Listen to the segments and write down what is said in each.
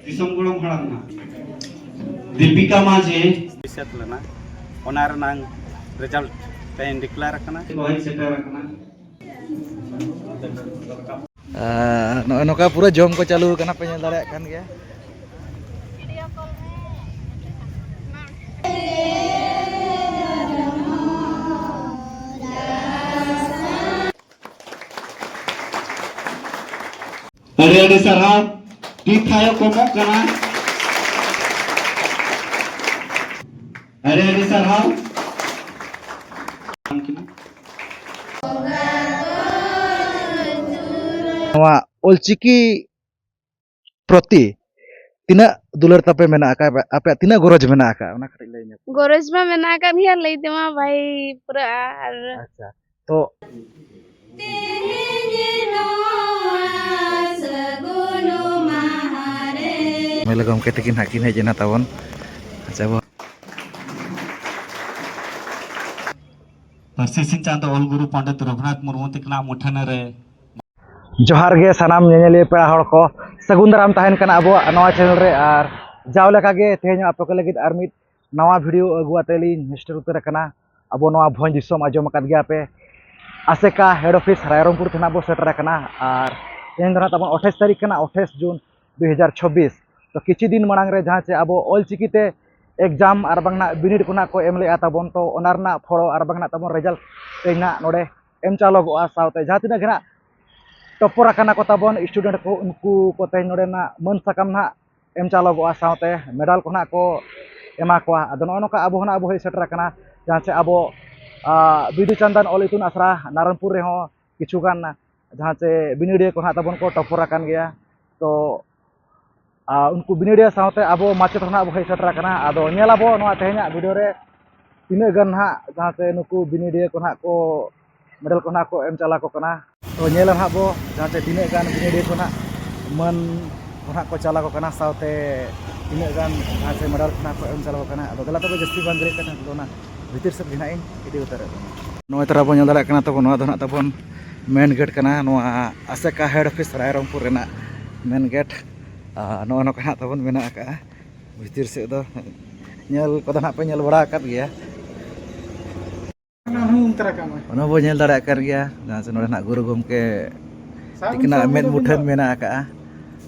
दिसम गुड़म हड़ाम ना दीपिका माझे सेट लेना ओनार नांग रिजल्ट तेन डिक्लेयर करना कोई सेटर रखना नौका पूरा जम को चालू करना पे दाड़ा कान गया अरे अरे सरहाव ती थायो कोमो कना अरे अरे सरहाव ओलचिकी प्रति तीना दुलर तपे मेना का आपे तीना गरज मेना का ओना खटे लई ने गरज में मेना का भी लई देवा भाई पूरा अच्छा तो मेले गम के तकिन हाकिन है जना तावन अच्छा वो परसिसिन चांद ऑल गुरु पंडित रघुनाथ मुर्मू तिकना मुठन रे जोहार गे सनाम नेनेलिया पेड़ा हड़ को सगुन दाराम तहन कना अब नवा चैनल रे और जाव लेका गे तेहन आपे को लगित आर मिद नवा वीडियो अगुआतेली मिस्टर उतर कना अब नवा भोज दिसम आजम अकाद गया पे आसेका हेड ऑफिस रायरंगपुर थाना बो सेटर कना और तेहन दरा तबन 28 तारीख कना 28 जून 2026 तो किछि दिन मांग रे जहां से अब ऑल चिकीते एग्जाम और बांगना बिनिड कोना को एम ले तबन तो ओनारना फड़ो और बांगना तबन रिजल्ट तेना नोडे एम चालगोआ सावते जहां तिना घना टपर को तबन स्टूडेंट को उनको को तेज नोडेना मन साकाम ना एम चालगोआ सावते मेडल को ना को एमा को अदो नोका अब ना अब होय सेटर कना जहां से अब बिदु चंदन ऑल इतुन आसरा नारायणपुर रे हो किछुगान जहां से बिनिडिया को ना तबन को टपर कान गया तो उनको बिनिडिया सावते अब माचेत ना अब होय सेटर कना अदो नेलाबो नोआ तेहना वीडियो रे तिने गन हा जहां से नुकु बिनिडिया को ना को मेडल को ना को एम चला को कना तो नेला हा बो जहां से तिने गान बिनिडिया को ना मन को ना को चला को कना सावते तिने गान जहां से मेडल को ना को एम चला को कना अदो गला तो जस्ती बांद्रे कना तो ना भीतर से भिना इन इदी उतर नोय तरा बो नेला कना तो नोआ दना तबन मेन गेट कना नोआ आसेका हेड ऑफिस रायरंगपुर रेना मेन गेट नोआ नो कना तबन मेना का भीतर से दो नेल को ना पे नेल बड़ा कात गया ono bo nyel dara kar gya jahang se node na guru gomke tikna med muthan mena ka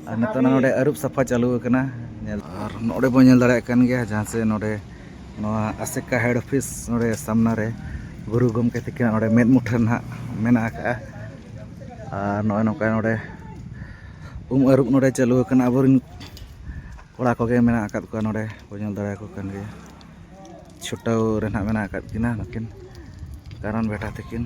ar nitona node arup safa chalu kana nyel ar node bo nyel dara kan gya jahang se node no aseka head office node samna re guru gomke tikna node med muthan ha mena ka ar noy noka node arup node chalu kana aborin kora ko ge mena akat ko node bo nyel dara ko kan gya chotau ren ha mena akat kina nakin कारण बेटा तकिन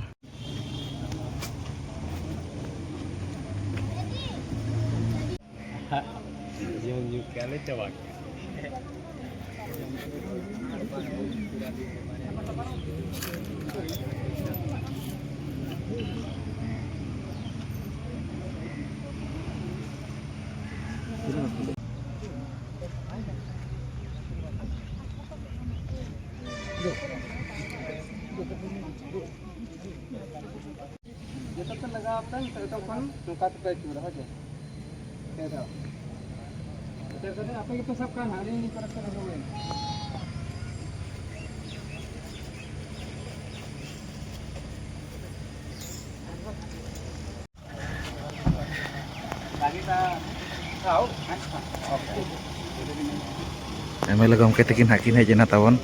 MLA गमके तकिन Hokkien है जना तबन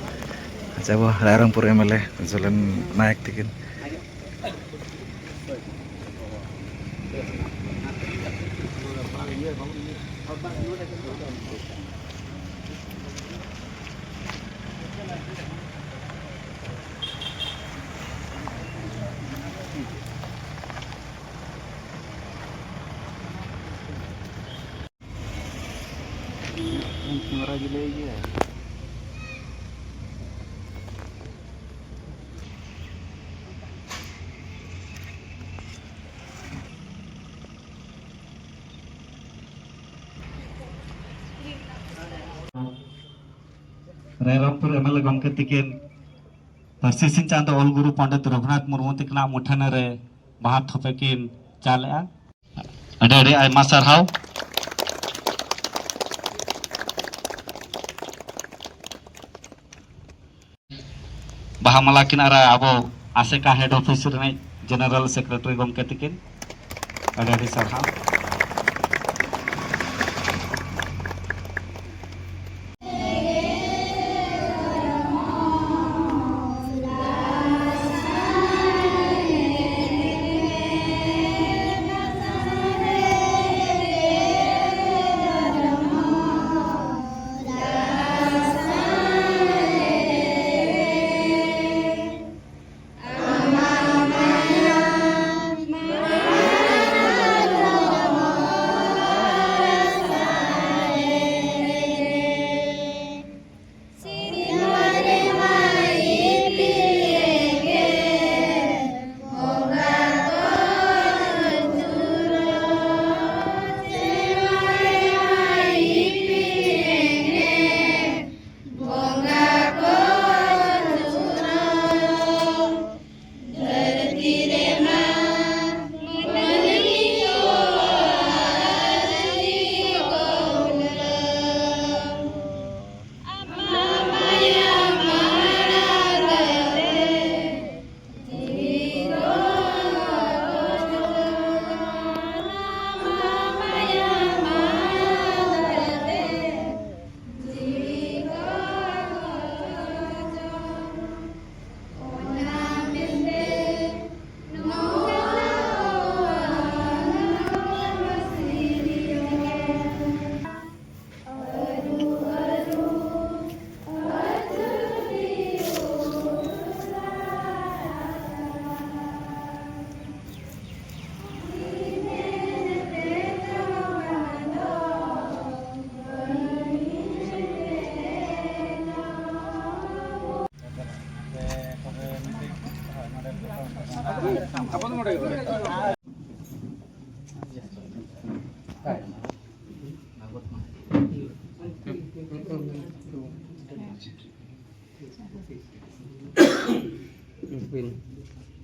अच्छा वो Rairangpur MLA जलन नायक तकिन camera जिले गया Rairangpur MLA गमके तिकिन परसिसिन चांद ऑल गुरु पंडित रघुनाथ मुर्मू तिकना मुठन रे बाहा थपेकिन चालेआ अडे अडे आयमा सरहाव बाहा माला किन आरा अब आसेका हेड ऑफिस रे जनरल सेक्रेटरी गमके तकिन अडाडी सरहाव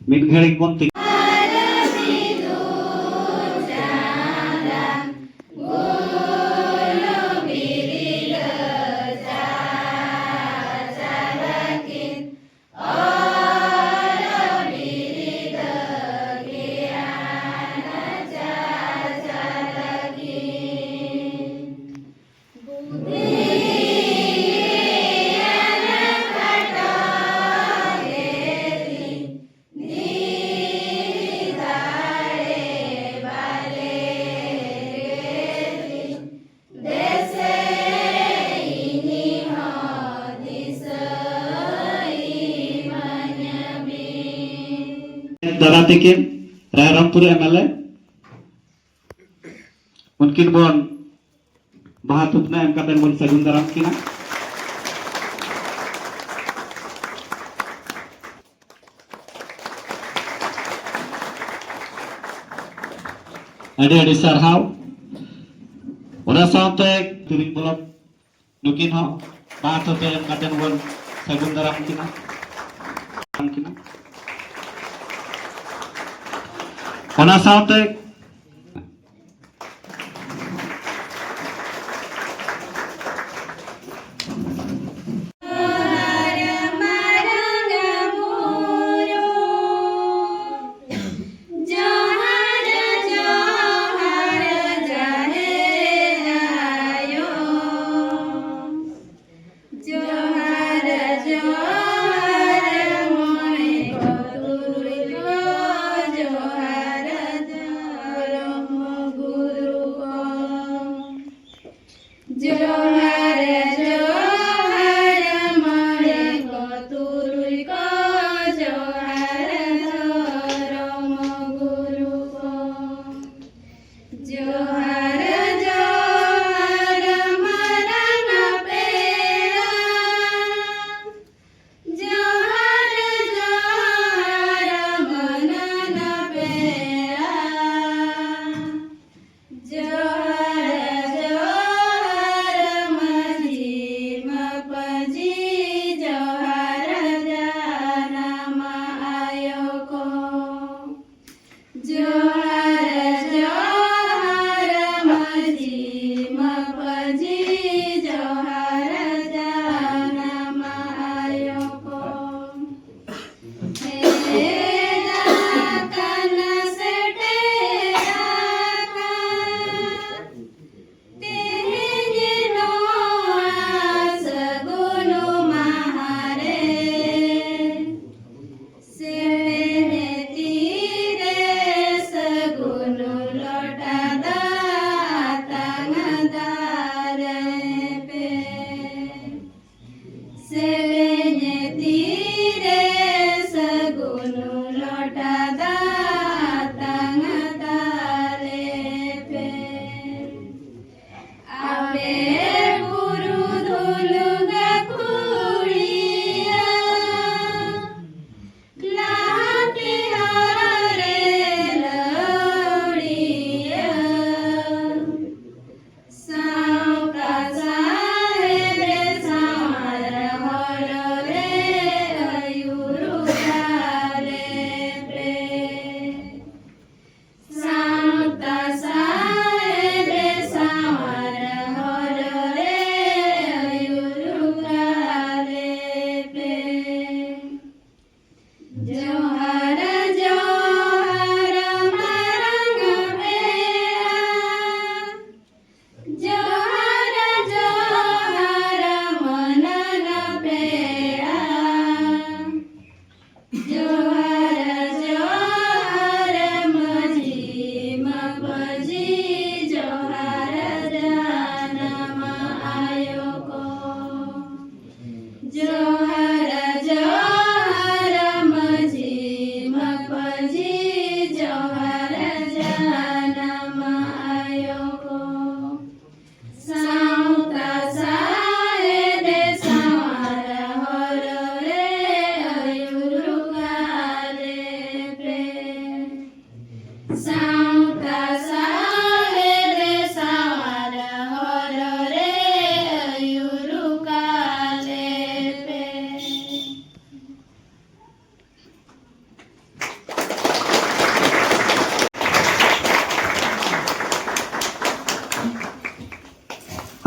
mid घड़ी कोन ति दादा तकिन रायरामपुर एमएलए उनकिन बन बाहा तुपना एम कातेन बन सगुन दाराम किना अडी सरहाव ओना साथे तिरिंग ब्लॉक नुकिन हो बाहा तुपे एम कातेन बन सगुन दाराम किना ओना साथे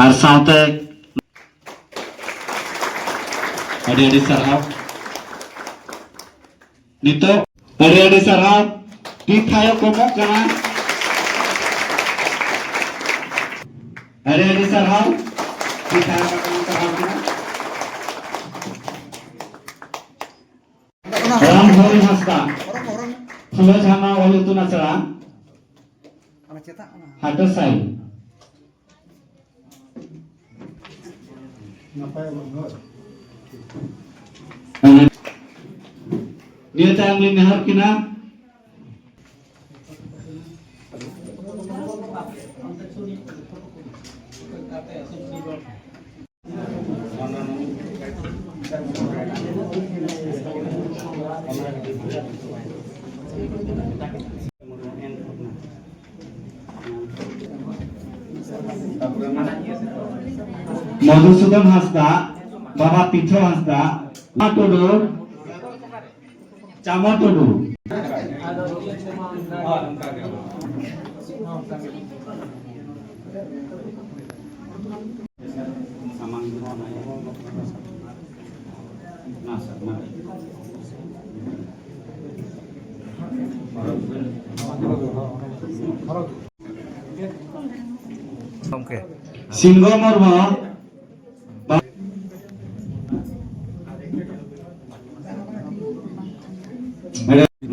আর সাথে ᱟᱹᱰᱤ ᱟᱹᱰᱤ ᱥᱟᱨᱦᱟᱣ ᱱᱤᱛᱚᱜ ᱟᱹᱰᱤ ᱟᱹᱰᱤ ᱥᱟᱨᱦᱟᱣ ᱴᱤ ᱛᱷᱟᱭᱚ ᱠᱚ ᱮᱢᱚᱜ ᱠᱟᱱᱟ ᱟᱹᱰᱤ ᱟᱹᱰᱤ ᱥᱟᱨᱦᱟᱣ ᱴᱤ ᱛᱷᱟᱭᱚ ᱠᱚ ᱥᱟᱨᱦᱟᱣ ᱠᱟᱱᱟ ᱨᱟᱢ ᱦᱚᱨᱤ ᱦᱟᱸᱥᱫᱟ ᱯᱷᱩᱞᱳ ᱡᱷᱟᱱᱟ ᱚᱞ ᱤᱛᱩᱱ ᱟᱥᱲᱟ ᱦᱟᱴᱟᱥᱟᱭ Dia tayang linahar kina Madhusudan Hasda, Baba Pitho Hasda, Matodo, Chamatodo. Oke. Singgo Mormo,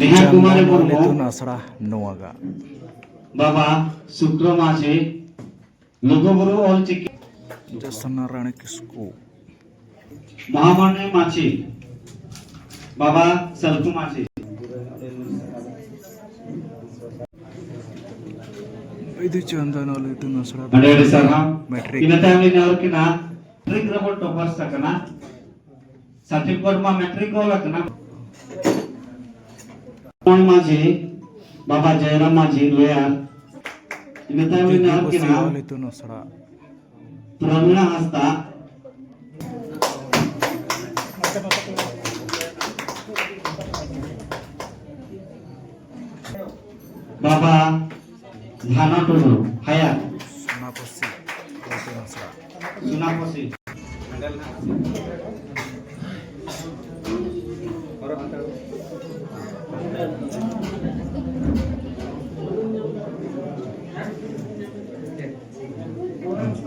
Neha Kumari Mormo, Asra Noaga. Baba Sukro Maji, Luguburu Olchiki, Jasana Rani Kisku. Mahamane Machi, Baba Salku Machi. Itu Chandana itu Nasra. Ada sarham. Metric. Kita tahu ini orang kena metric report topper sakana. Certificate ma metric olah kena. Orang Maji, Baba Jairam Maji lawyer. Kita tahu ini orang kena Itu Nasra. Pramila Hasta. Baba Dhana Tudu, Hayat, Sunaposi. Itu Nasra. Sunaposi.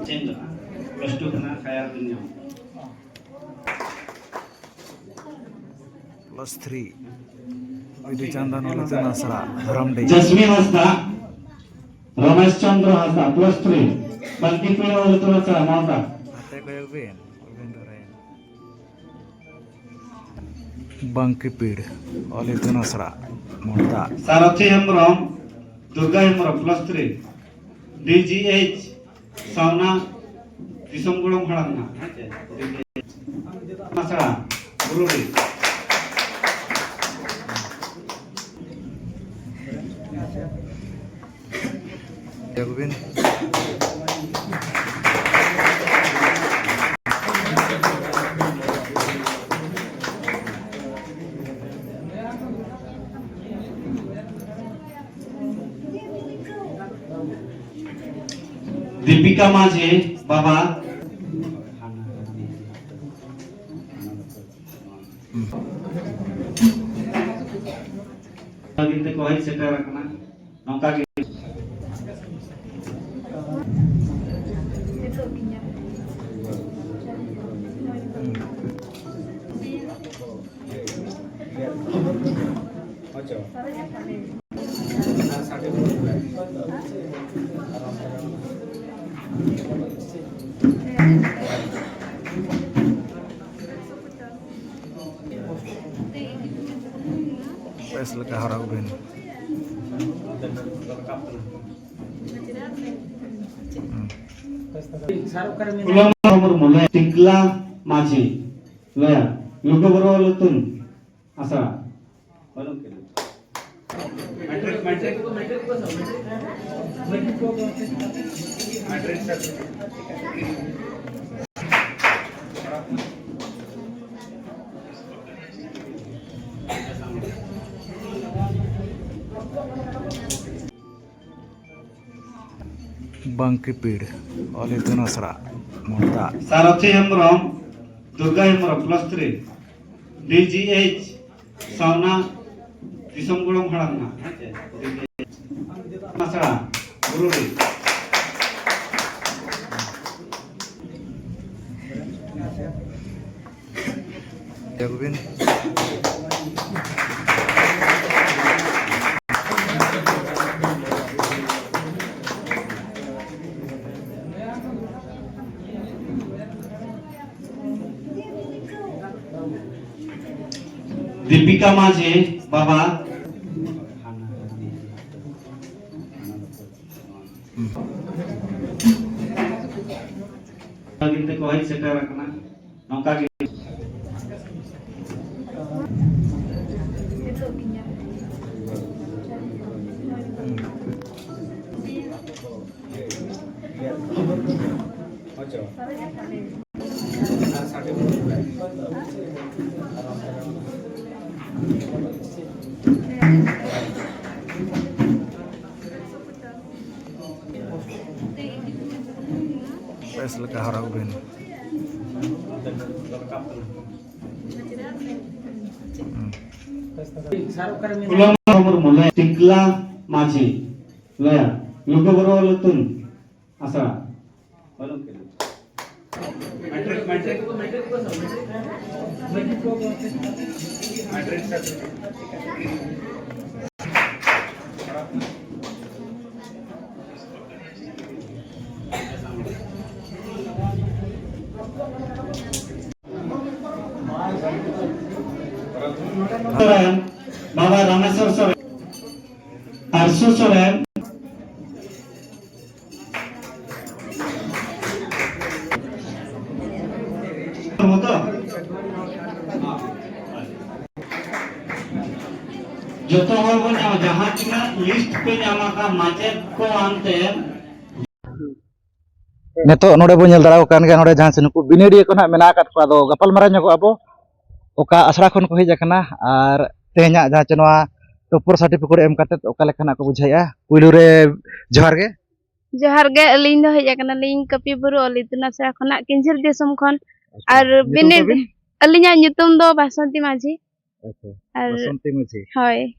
Cendera, restu kena Hayat dunia. +3. Itu Chandana itu Nasra. Ramde. Jasmine Hasda, Ramesh Chandra Hasda, +3. Bangki Pilo Ultra Sara Malta. Ate kayo Ben. Bangki Pid. All itu Nasra. Monta. Sarathi Hembrom, Durga Hembrom, +3. DGH, Sauna, Disomgulong Harangna. Masara, Bururi. Jagubin. Deepika Maji, Baba. Kita kohai sekarang kena, nongka gitu. Pes leka harap Ben. Pulang nomor mulai Tikla Maji, lawyer. Lugu bro lutun, asa. Metric. Bangkipid oleh Tunasra Monta Sarathi Hemrom, Durga Hemrom, +3. DGH, Sauna, Disambulong Harangna. Masara, Gururi. Erwin Deepika Maji, Baba. Kita kau hai sekarang kena, nongka gitu. Pes leka harau ben Pulang nomor mulai Tingkla Maji, Loya, Lugo Boro Lutun, Asa. Baba Rameswar Soren, Arsu Soren, joto hor bon nyama jahan tina list pe nyama ka macet ko ante Neto node bo nyel darau kan ga node jahan senuku binedi ko na mena akat ko ado gapal marah nyako abo oka asra khon ko hej akana ar tehnya jahan chenwa topor certificate em katet oka lekana ko bujhaya puilu re johar ge aling do hej akana ling Kapi Buru oli Tunasra khona Kinjil Disum khon ar binid alinya nyutum do Basanti Maji ar Basanti Maji hoy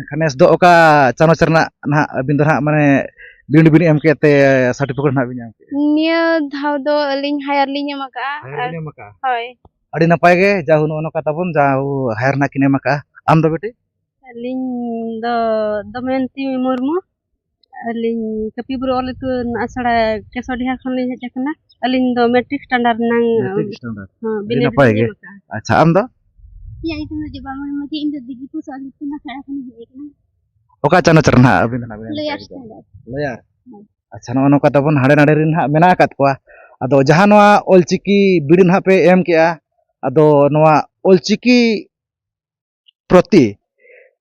khanes do oka chano cerna na abin do mane bini em kete certificate na binyam niya dhaw do aling hire linya maka ar maka hoy adi napai ge jahu no kata pun jahu hire na kine maka am do beti aling do Damayanti Murmu aling Kapi Buru oli tu asara Kesodiha khon linya jakana aling do metric standard nang standard binid napai ge acha am do ya itu aja bangun mati indah begitu soal itu nak akan hijau oka chano cerna abin na layar standar layar acha no kata pun hade nade rin ha mena akat kwa ado jahan noa olchiki bidin ha pe em kea ado noa olchiki proti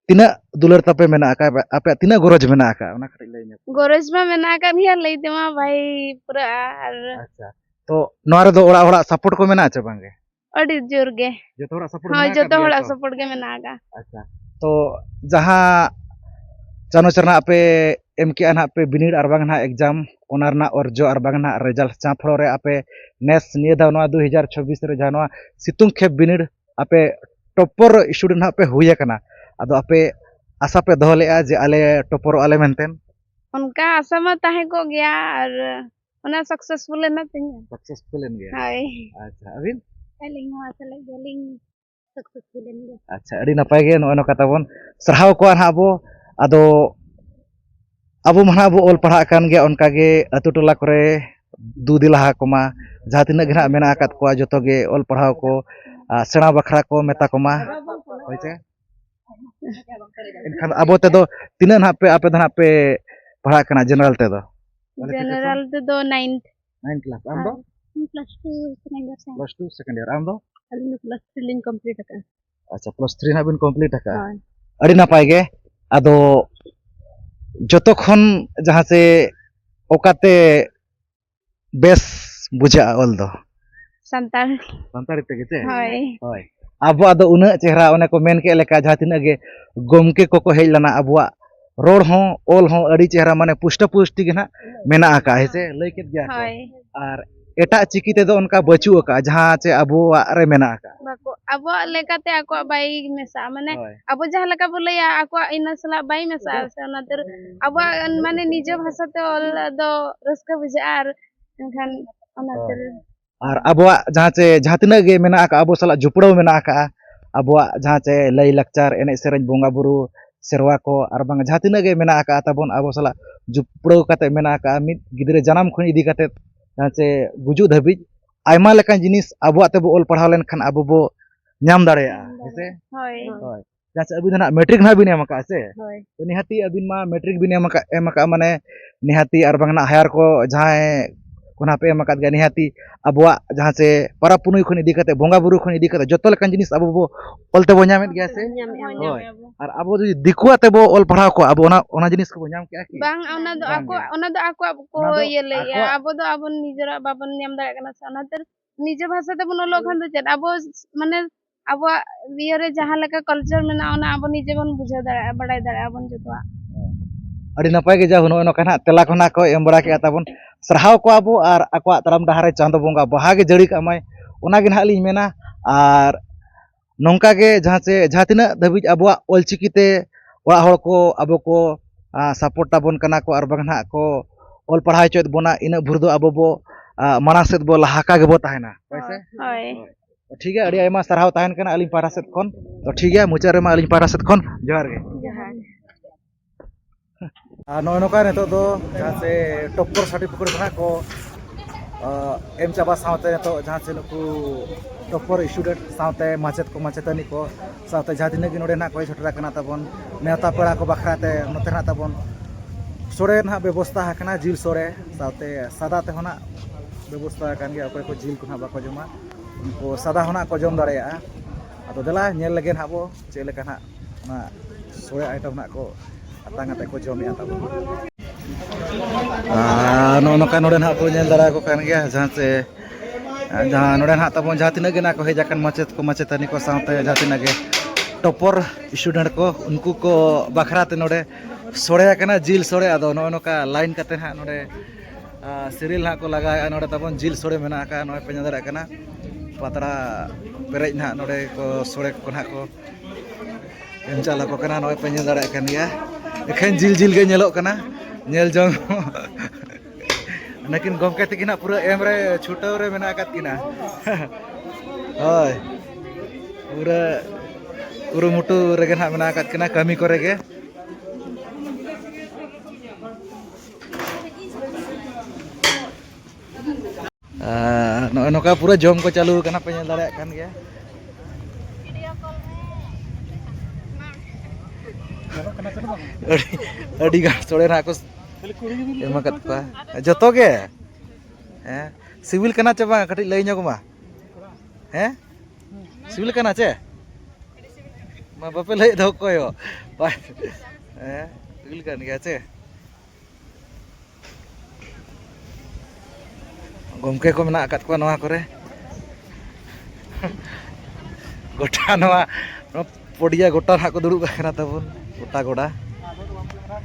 tina dular tape mena aka ape tina goroj mena aka ona khari lay nya goroj ma mena kan hiya lay dema bhai pura ar acha to noa re do ora support ko mena acha bange adi jor ge joto ora support ha mena joto hora support ge mena aga acha to jaha chano cerna ape em ke ana ape binir arbang na exam onar na orjo arbang na result cha flore ape nes niye da noa 2026 re janwa situng khep binir ape topper student ape huya kana ado ape asa pe dohole a je ale topper ale menten unka asa ma tahe ko gya ar ona successful na tinya successful en gaya hai acha abin aling wa sala galing successful en ge acha adi napai ge no kata bon sarhaw ko an abo ado abo mana abo ol padha kan ge onka ge atu tola kore du dilaha koma jaha tina ge na mena akat ko joto ge ol padhaw ko sena bakhra ko meta koma hoiche enkan abo te do tina na pe ape dana pe padha kana general te do do 9th 9 class am do plus 2 second year am do aling plus 3 ling complete aka acha plus 3 na bin complete aka adi napai ge ado joto khon jaha se okate bes buja ol do santari te gete hoy abo ado una chehra one ko men ke leka jaha tina ge gomke koko hej lana abuwa road हो ओल हो अड़ी चेहरा माने पुष्ट पुष्टि के ना मेना आका है से लई केत गया होय और एटा चिकी ते दो उनका बचू आका जहां चे अबो रे मेना आका बाको अब लेकाते आको बाई मेसा माने होय अब जहाँ लका बोलया आको इन सला बाई मेसा से ओनातर अब माने निज भाषा ते ऑल दो रस्का बुझा आर एनखान ओनातर और अबो जहां तिना गे मेना आका अबो सला जुपड़ो मेना आका अबो जहां चे लई लक्चार एने सेरेंज बोंगा बुरु सेरवा को और बांग जहां तिना गे मेना आका ताबोन अबो सला जुपड़ो काते मेना आका मित गिदरे जन्म खन इदी काते जहां चे गुजु धबी आयमा लेकान जिनिस अबो तेबो ओल पढ़ाव लेन खान अबो बो नाम दाड़ेया हेसे होय होय जहां चे अबिन ना मैट्रिक ना बिन एम का से होय तो निहाती अबिन मा मैट्रिक बिन एम का माने निहाती और बांग ना हायर को जहां कोना पे एम का निहाती अबवा जहां से पारा पुनुई खन इदी काते बोंगा बुरु खन इदी काते जतो लेकान जिनिस अबो बो ओलते बो नामेत गया से होय और अबो जो दिकुआ ते बो ओल पढ़ाव को अबो ओना जिनिस को नाम के की बांग ओना दो आको को ये ले अब दो अब निजरा बाबन नियम दाड़ा कना से ओनातर निज भाषा ते बन लोखन तो चेत अब माने अब बियरे जहाँ लका कल्चर मेना ओना अब निजे बन बुझा दाड़ा बड़ाई दाड़ा बन जतवा अड़ी नपाय के जा हुनो कना तेला खना को एम बड़ा के ताबन सरहाव को अबो और अकवा तरम डहारे चांदो बोंगा बहागे जड़ी का माय ओना गे ना लिन मेना और नौका के जहां तिना धबी अबवा ओलचिकी ते ओड़ा हड़ को अबो को सपोर्ट ताबन कना को और बगना को ओल पढ़ाई चोत बोना इन भुर दो अबो बो माना सेत बो लहाका गे बो ताहेना वैसे होय ठीक है अड़ी आयमा सरहाव ताहन कना अलिन पारा सेत कोन तो ठीक है मुचार रे मा अलिन पारा सेत कोन जोहार गे जहां नौका नितो दो जहां से टॉपर सर्टिफिकेट बना को एम चाबा सावते तो जहां से नुकु टॉपर स्टूडेंट सावते माचेत को माचेतनी को सावते जहां तिना गे नोडे ना कोई छोटरा कना ताबन नेता पेड़ा को बखराते नोते ना ताबन सोरे ना व्यवस्था हकना जिल सोरे सावते सादा ते होना व्यवस्था कान गे अकोय को जिल को ना बाको जमा उनको सादा होना को जम दाड़ेया अतो देला नेल लगे ना बो चे लेका ना ना सोरे आइटम ना को अतांगाते को जमिया ताबो नौका नोडे ना को नेल दाड़ा को कान गया जहां से जहां नोडे ना ताबो जहां तिना गे ना को हेजाकन माचेत को माचेतनी को सावते जहां तिना गे टॉपर स्टूडेंट को उनको को बखराते नोडे सोड़े कना जिल सोड़े अदो नौका लाइन काते ना नोडे सीरियल ना को लगाया नोडे ताबन जिल सोड़े मेना का नोय पेना दाड़ा कना पातरा पेरेज ना नोडे को सोड़े को ना को एम चाला को कना नोय पेना दाड़ा कन गया एखन जिल जिल गे नेलो कना नेल जंग लेकिन गमके तकिना पूरा एम रे छुटाव रे मेना कात किना होय पूरा कुरुमुटु रेगे ना मेना कात किना कमी करे गे नौका पूरा जम को चालू करना पे दाड़ा कान गया अड़ी गाड़ सोड़े ना को एमा कत पा जतो गे हैं सिविल कना चे बा कटी लई ᱧᱚᱜ मा हैं सिविल कना चे मा बापे लई दो कोयो हैं सिविल कन गया चे गमके को मेना आकात को नवा करे गोटा नवा पड़िया गोटा ना को दुरुब कना तबन गोटा गोड़ा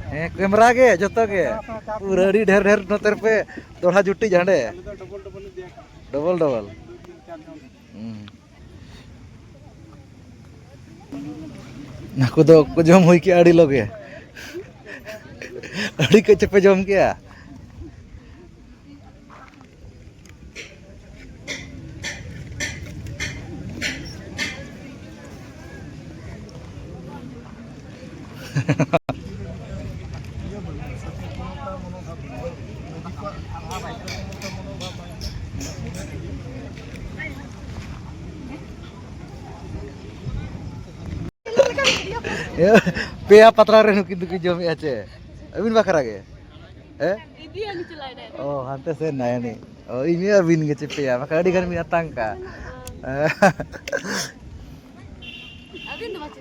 कैमरा गे जतो गे पूरा अड़ी ढेर ढेर नतर पे दोड़ा जुटी झांडे डबल डबल नाको दो को जम हुई के अड़ी लोगे अड़ी के चपे जम गया पेया पत्रा रे नुकी दुकी जमी आचे अबिन बखरा गे ओ हांते से नायनी ओ इमी अबिन गे चे पेया मका अडी गन मी अतंका अबिन दो बाचे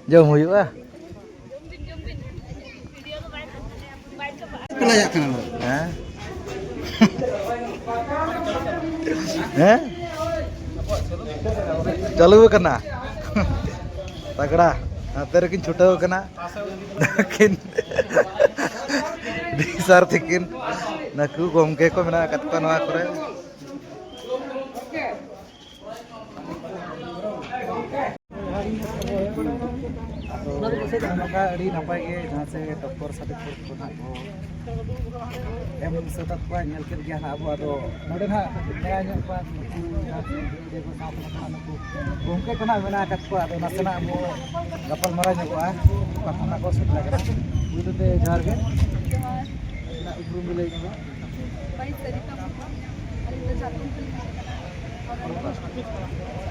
जम हुयुआ पेलाया कना हैं चालू करना तगड़ा नाते रकिन छुटाव कना किन दिसार थिकिन नाकु गोमके को मेना कतका नवा करे नका अड़ी नपाय गे जहां से डॉक्टर सर्टिफिकेट को ना को एम सतत को नेल के गया ना अब नोडे ना नया ᱧᱚᱜ ᱯᱟ ᱡᱮ ᱠᱚ ᱥᱟᱯ ᱞᱮᱠᱷᱟᱱ ᱱᱩᱠᱩ ᱜᱚᱢᱠᱮ ᱠᱚ ᱱᱟᱜ ᱢᱮᱱᱟᱜ ᱟᱠᱟᱫ ᱠᱚᱣᱟ ᱟᱫᱚ ᱱᱟᱥᱮᱱᱟᱜ ᱟᱵᱚ ᱜᱟᱯᱟᱞ ᱢᱟᱨᱟᱣ ᱧᱚᱜᱚᱜᱼᱟ ᱠᱟᱛᱷᱟ ᱠᱚ ᱥᱮᱴᱮᱨ ᱟᱠᱟᱱᱟ ᱯᱩᱭᱞᱩ ᱛᱮ ᱡᱚᱦᱟᱨ ᱜᱮ ᱩᱯᱨᱩᱢ ᱞᱟᱹᱭ ᱧᱚᱜᱼᱟ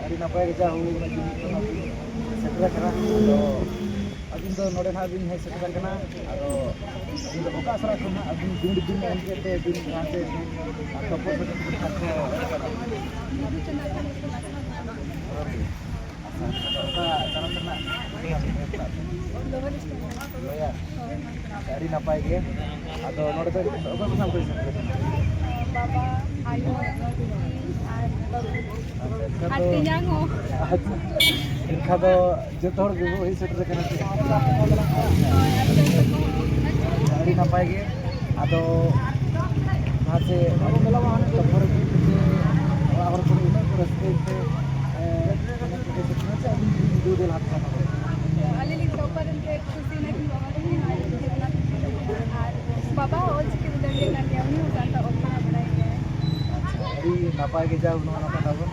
ᱟᱹᱰᱤ ᱱᱟᱯᱟᱭ ᱜᱮ ᱡᱟ ᱦᱩᱭ ᱚᱱᱟ ᱡᱤᱱᱤᱥ ᱠᱚ ᱥᱮᱴᱮᱨ ᱟᱠᱟᱱᱟ ᱟᱫᱚ अबिन दो नोडे ना बिन है सेटल करना अदो अबिन दो ओका सरा करना अबिन दिन एम के ते दिन राते टॉपर पे को ओका तरफ करना या अड़ी नपाय गे अदो नोडे तो ओका नाम को बाबा आयो आते जांगो इनका तो जतो हर गो ही सेटर करना अड़ी नपाय गे आदो हाथे टपर और को इन रस्ते पे दो दिन हाथ का अली टॉपर इनके खुशी नहीं बाबा और चिकन दंडे का नियम नहीं होता ओपन बनाएंगे अड़ी नपाय गे जाऊ नो ना पता बन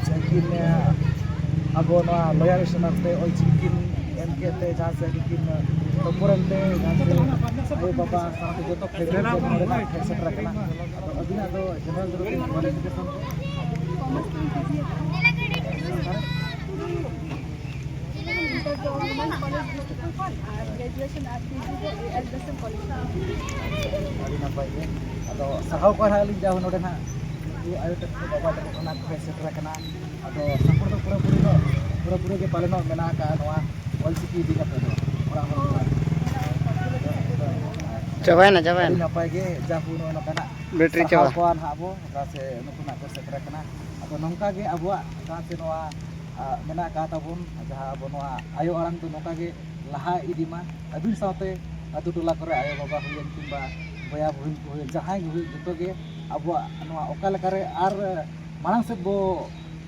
चिकिन अब लॉयर से और चिकिन एम के जहाँ से चिकिन टॉपरते जहाँ से आयो बाबा साथ जो तो फेवरेट सेटर करना अभी ना तो जनरल क्वालिफिकेशन अड़ी नपाय गे अदो सहाव को हालिन जाऊ नोडे ना आयो तक बाबा तक ना को सेटर करना अदो सपोर्ट तो पूरा पूरा के पालन मेना का नवा ऑलसिटी दी का तो चाबायना नपाय गे जाहु नो kana बैटरी चाबा कोन हाबो से नुकु ना को सेटर करना अदो नोंका गे अबुआ जहां से नवा मेना का ताबुन जहां अबो नवा आयो आराम तो नोका गे लहा इदिमा अबिन साथे अतु टोला करे आयो बाबा हुयन किंबा बया हुन जहां गे जतो गे अबुआ नवा ओका लेकारे आर मांग से बो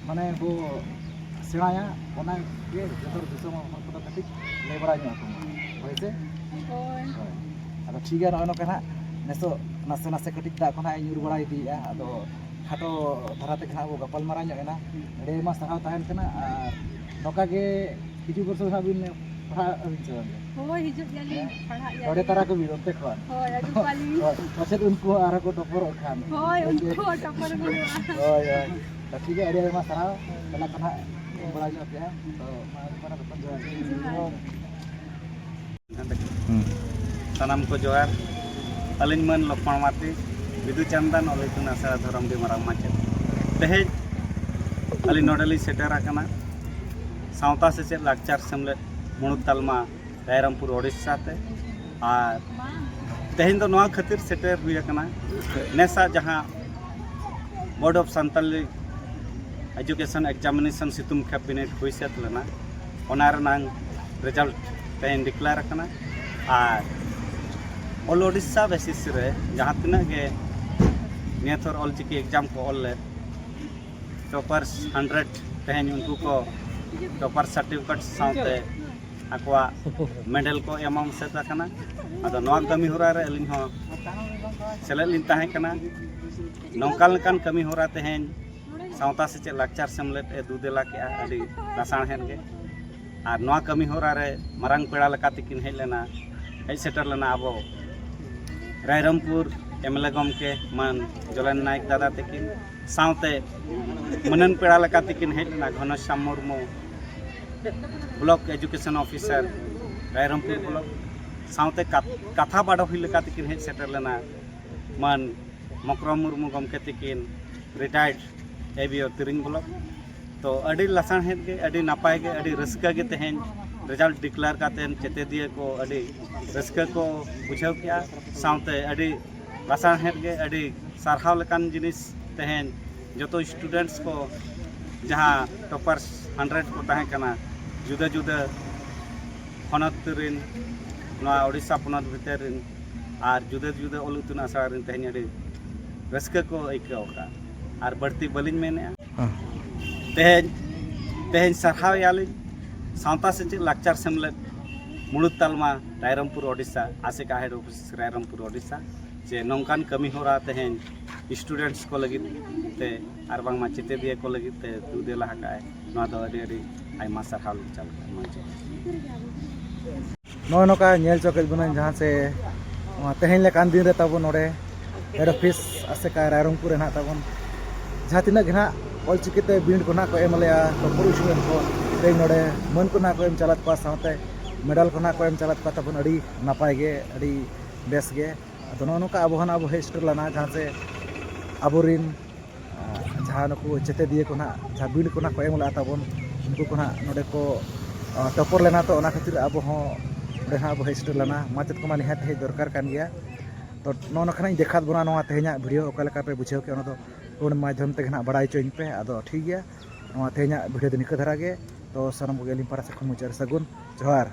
माने बो सेणाया ओना गे जतो दिसम हन को कति लेबरा ᱧᱚᱜ को होइसे होय अदो ठीक है नो कना नेसो नासे नासे कति दा कोना ᱧᱩᱨ बड़ा इदिया अदो खाटो धराते खा बो गपल मारा ᱧᱚᱜ एना रे मा सहाव ताहन कना आर नोका गे किछु वर्ष हाबिन पढ़ा अबिन चलन होय हिजुत याली पढ़ा या थोड़े तरह को भी होते खान होय अजु पाली पछे उनको आरा को टॉपर खान होय उनको टॉपर गुरु होय होय तो ठीक है अरे मा सहाव कना कना बड़ा जो पे तो मारा बतन जो सानाम को जोहार अलिन मन लक्ष्मण माती विदु चंदन और इतुन आसरा धरम दी मारांग माचे तेज अली नोडली सेटर आकना सावता से चेद लाकचार सेमलेट मुणुत तालमा रायरमपुर ओडिशा ते और तेहेन दो नवा खातिर सेटर हुई आकना नेसा जहां board of Santali education examination सितुम कैबिनेट हुई सेत लेना ओना रनांग रिजल्ट तेहेन डिक्लेयर आकना और ऑल ओडिशा बेसिस रे जहां तिना गे नेथर ऑल चिकी एग्जाम को ऑल ले टॉपर्स 100 तेहेन उनको को टॉपर सर्टिफिकेट साथे आकवा मेडल को एमाम से तकना अदो नवा कमी होरा रे अलिन हो सेलेद लिन ताहे कना नौकाल लकान कमी होरा तेहेन सावता से चे लाकचार सेमलेट ए दुदेला के अडी लासाण हेन गे और नवा कमी होरा रे मारांग पेड़ा लका तिकिन हेज लेना हेज सेटर लेना आबो रायरमपुर एमएलए गमके मन जलन नायक दादा तकिन सावते मनन पेड़ा लका तिकिन हेज लेना Ghanshyam Murmu block education officer Rairangpur block सावते कथा बाड़ हुई लका तिकिन हेज सेटर लेना मन मकरम मुर्मू गमके तिकिन रिटायर्ड एबीओ तिरिंग ब्लॉक तो अड़ी लसाण हेद गे अड़ी नापाय गे अड़ी रस्का गे तेहेन रिजल्ट डिक्लेयर कातेन चेते दिए को अड़ी रस्का को बुझाव किया सावते अड़ी लसाण हेद गे अड़ी सारहाव लकान जिनिस तेहेन जतो स्टूडेंट्स को जहां टॉपर्स 100 को ताहे कना जुदा जुदा honat rin noa Odisha ponat bhiter rin ar juda juda ol itun asara rin tehny adi raska ko aikaw ka ar barti balin mene tehny sarhaw yalin sawta sechik lakchar semlet mulut talma Rairampur Odisha asika head office Rairampur Odisha je nongkan kami hora tehny students ko lagit te ar bang machete dia ko lagit te tu de laha ka noa do adi aima sarhaw chal manche ᱱᱚᱜᱼᱚᱭ ᱱᱚᱝᱠᱟ ᱧᱮᱞ ᱪᱚ ᱠᱮᱫ ᱵᱚᱱᱟᱹᱧ ᱡᱟᱦᱟᱸ ᱥᱮ ᱛᱮᱦᱮᱧ ᱞᱮᱠᱟᱱ ᱫᱤᱱ ᱨᱮ ᱛᱟᱵᱚᱱ ᱱᱚᱰᱮ ᱦᱮᱰ ᱚᱯᱷᱤᱥ ᱟᱥᱮᱠᱟ ᱨᱟᱭᱨᱚᱝᱯᱩᱨ ᱨᱮ ᱱᱟᱦᱟᱜ ᱛᱟᱵᱚᱱ ᱡᱟᱦᱟᱸ ᱛᱤᱱᱟᱹᱜ ᱜᱮ ᱱᱟᱦᱟᱜ ᱚᱞᱪᱤᱠᱤᱛᱮ ᱵᱤᱱᱤᱰ ᱠᱚ ᱱᱟᱦᱟᱜ ᱠᱚ ᱮᱢ ᱞᱮᱜᱼᱟ ᱴᱚᱯᱚᱨ ᱥᱴᱩᱰᱮᱱᱴ ᱠᱚ ᱛᱮᱦᱮᱧ ᱱᱚᱰᱮ ᱢᱟᱹᱱ ᱠᱚ ᱱᱟᱦᱟᱜ ᱠᱚ ᱮᱢ ᱪᱟᱞᱟᱫ ᱠᱚᱣᱟ ᱥᱟᱶᱛᱮ ᱢᱮᱰᱟᱞ ᱠᱚ ᱱᱟᱦᱟᱜ ᱠᱚ ᱮᱢ ᱪᱟᱞᱟᱫ ᱠᱚᱣᱟ ᱛᱟᱵᱚᱱ ᱟᱹᱰᱤ ᱱᱟᱯᱟᱭ ᱜᱮ ᱟᱹᱰᱤ ᱵᱮᱥ ᱜᱮ ᱟᱫᱚ ᱱᱚᱜᱼᱚ ᱱᱚᱝᱠᱟ ᱟᱵᱚ ᱦᱚᱸ ᱟᱵᱚ ᱦᱮᱡ ᱥᱮᱴᱮᱨ ᱞᱮᱱᱟ ᱡᱟᱦᱟᱸ ᱥᱮ ᱟᱵᱚᱨᱤᱱ ᱡᱟᱦᱟᱸ ᱱᱩᱠᱩ ᱪᱮᱛᱮᱫᱤᱭᱟᱹ ᱠᱚ ᱱᱟᱦᱟᱜ ᱡᱟᱦᱟᱸ ᱵᱤᱱᱤᱰ ᱠᱚ ᱱᱟᱦᱟᱜ ᱠᱚ ᱮᱢ ᱞᱮᱜᱼᱟ ᱛᱟᱵᱚᱱ ᱩᱱᱠᱩ ᱠᱚ ᱱᱟᱦᱟᱜ ᱱᱚᱰᱮ ᱠᱚ ᱴᱚᱯᱚᱨ ᱞᱮᱱᱟ ᱛᱚ ᱚᱱᱟ ᱠᱷᱟᱹᱛᱤᱨ ᱟᱵᱚ ᱦᱚᱸ ᱚᱸᱰᱮ ᱦᱟᱸᱜ ᱟᱵᱚ ᱦᱮᱡ ᱥᱮᱴᱮᱨ ᱞᱮᱱᱟ ᱢᱟᱪᱮᱫ ᱠᱚᱢᱟ ᱱᱤᱦᱟᱹᱛ ᱦᱮᱡ ᱫᱚᱨᱠᱟর ᱠᱟᱱ ᱜᱮᱭᱟ ᱛᱚ ᱱᱚᱜᱼᱚ ᱱᱚᱝᱠᱟᱧ ᱫᱮᱠᱷᱟᱣ ᱵᱚᱱᱟ ᱱᱚᱣᱟ ᱛᱮᱦᱮᱧᱟᱜ ᱵᱷᱤᱰᱤᱭᱳ ᱚᱠᱟ ᱞᱮᱠᱟ ᱯᱮ ᱵᱩᱡᱷᱟᱹᱣ ᱠᱮᱜᱼᱟ ᱚᱱᱟ ᱫᱚ ᱯᱷᱳᱱ ᱢᱟᱫᱽᱫᱷᱚᱢ ᱛᱮᱜᱮ ᱱᱟᱦᱟᱜ ᱵᱟᱲᱟᱭ ᱦᱚᱪᱚᱧ ᱯᱮ ᱟᱫᱚ ᱴᱷᱤᱠ ᱜᱮᱭᱟ ᱱᱚᱣᱟ ᱛᱮᱦᱮᱧᱟᱜ ᱵᱷᱤᱰᱤᱭᱳ ᱫᱚ ᱱᱤᱝᱠᱟᱹ ᱫᱷᱟᱨᱟ ᱜᱮ ᱛᱚ ᱥᱟᱱᱟᱢ ᱠᱚᱜᱮ ᱟᱹᱞᱤᱧ ᱯᱟᱦᱴᱟ ᱥᱮᱫ ᱠᱷᱚᱱ ᱢᱩᱪᱟᱹᱫ ᱥᱟᱹᱜᱩᱱ ᱡᱚᱦᱟᱨ